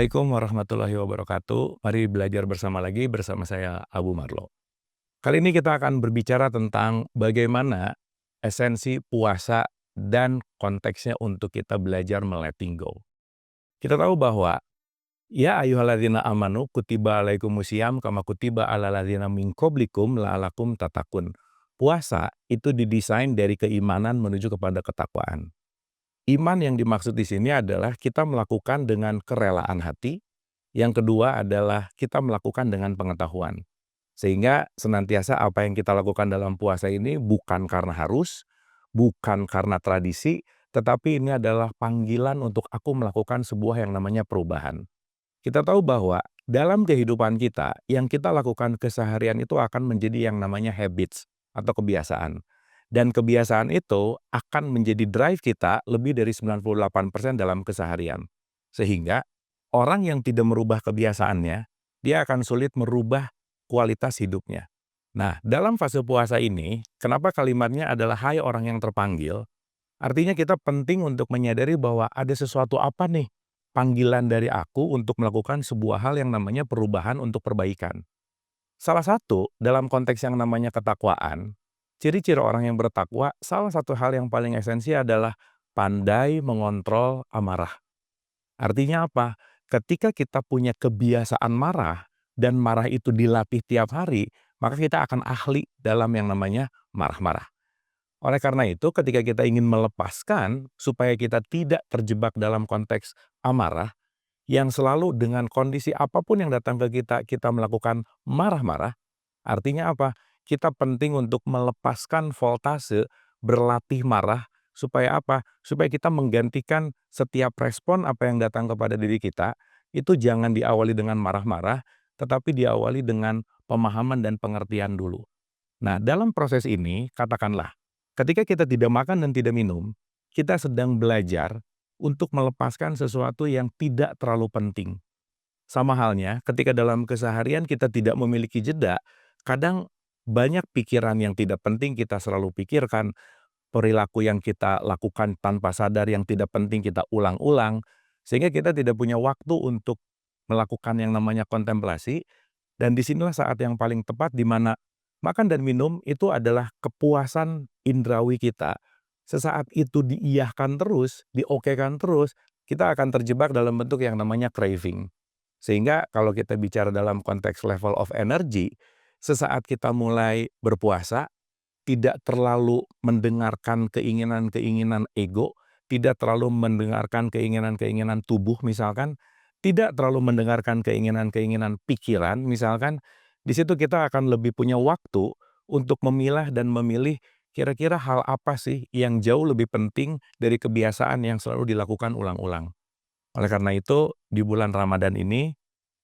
Assalamualaikum warahmatullahi wabarakatuh. Mari belajar bersama lagi bersama saya Abu Marlo. Kali ini kita akan berbicara tentang bagaimana esensi puasa dan konteksnya untuk kita belajar letting go. Kita tahu bahwa ya ayyuhalladzina amanu kutiba alaikumusiyam kama kutiba alal ladzina min qablikum la'allakum tattaqun. Puasa itu didesain dari keimanan menuju kepada ketakwaan. Iman yang dimaksud di sini adalah kita melakukan dengan kerelaan hati. Yang kedua adalah kita melakukan dengan pengetahuan. Sehingga senantiasa apa yang kita lakukan dalam puasa ini bukan karena harus, bukan karena tradisi, tetapi ini adalah panggilan untuk aku melakukan sebuah yang namanya perubahan. Kita tahu bahwa dalam kehidupan kita, yang kita lakukan keseharian itu akan menjadi yang namanya habits atau kebiasaan. Dan kebiasaan itu akan menjadi drive kita lebih dari 98% dalam keseharian. Sehingga orang yang tidak merubah kebiasaannya, dia akan sulit merubah kualitas hidupnya. Nah, dalam fase puasa ini, kenapa kalimatnya adalah hai orang yang terpanggil? Artinya kita penting untuk menyadari bahwa ada sesuatu apa nih panggilan dari aku untuk melakukan sebuah hal yang namanya perubahan untuk perbaikan. Salah satu dalam konteks yang namanya ketakwaan, ciri-ciri orang yang bertakwa, salah satu hal yang paling esensial adalah pandai mengontrol amarah. Artinya apa? Ketika kita punya kebiasaan marah dan marah itu dilatih tiap hari, maka kita akan ahli dalam yang namanya marah-marah. Oleh karena itu, ketika kita ingin melepaskan supaya kita tidak terjebak dalam konteks amarah, yang selalu dengan kondisi apapun yang datang ke kita, kita melakukan marah-marah, artinya apa? Kita penting untuk melepaskan voltase, berlatih marah, supaya apa? Supaya kita menggantikan setiap respon apa yang datang kepada diri kita, itu jangan diawali dengan marah-marah, tetapi diawali dengan pemahaman dan pengertian dulu. Nah, dalam proses ini, katakanlah, ketika kita tidak makan dan tidak minum, kita sedang belajar untuk melepaskan sesuatu yang tidak terlalu penting. Sama halnya, ketika dalam keseharian kita tidak memiliki jeda, kadang banyak pikiran yang tidak penting kita selalu pikirkan, perilaku yang kita lakukan tanpa sadar yang tidak penting kita ulang-ulang, sehingga kita tidak punya waktu untuk melakukan yang namanya kontemplasi, dan disinilah saat yang paling tepat di mana makan dan minum itu adalah kepuasan indrawi kita. Sesaat itu diiyahkan terus, diokekan terus, kita akan terjebak dalam bentuk yang namanya craving. Sehingga kalau kita bicara dalam konteks level of energy, sesaat kita mulai berpuasa, tidak terlalu mendengarkan keinginan-keinginan ego, tidak terlalu mendengarkan keinginan-keinginan tubuh misalkan, tidak terlalu mendengarkan keinginan-keinginan pikiran misalkan, di situ kita akan lebih punya waktu untuk memilah dan memilih kira-kira hal apa sih yang jauh lebih penting dari kebiasaan yang selalu dilakukan ulang-ulang. Oleh karena itu, di bulan Ramadan ini,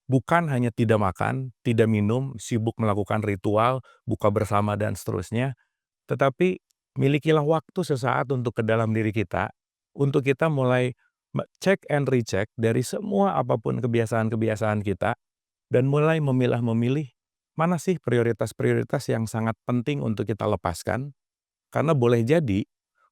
bukan hanya tidak makan, tidak minum, sibuk melakukan ritual, buka bersama dan seterusnya, tetapi milikilah waktu sesaat untuk ke dalam diri kita, untuk kita mulai cek and recheck dari semua apapun kebiasaan-kebiasaan kita, dan mulai memilah-memilih mana sih prioritas-prioritas yang sangat penting untuk kita lepaskan. Karena boleh jadi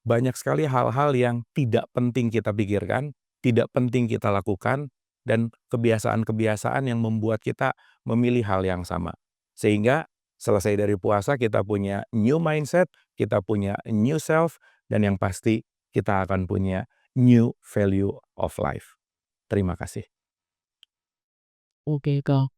banyak sekali hal-hal yang tidak penting kita pikirkan, tidak penting kita lakukan, dan kebiasaan-kebiasaan yang membuat kita memilih hal yang sama. Sehingga selesai dari puasa kita punya new mindset, kita punya new self, dan yang pasti kita akan punya new value of life. Terima kasih. OK Kak.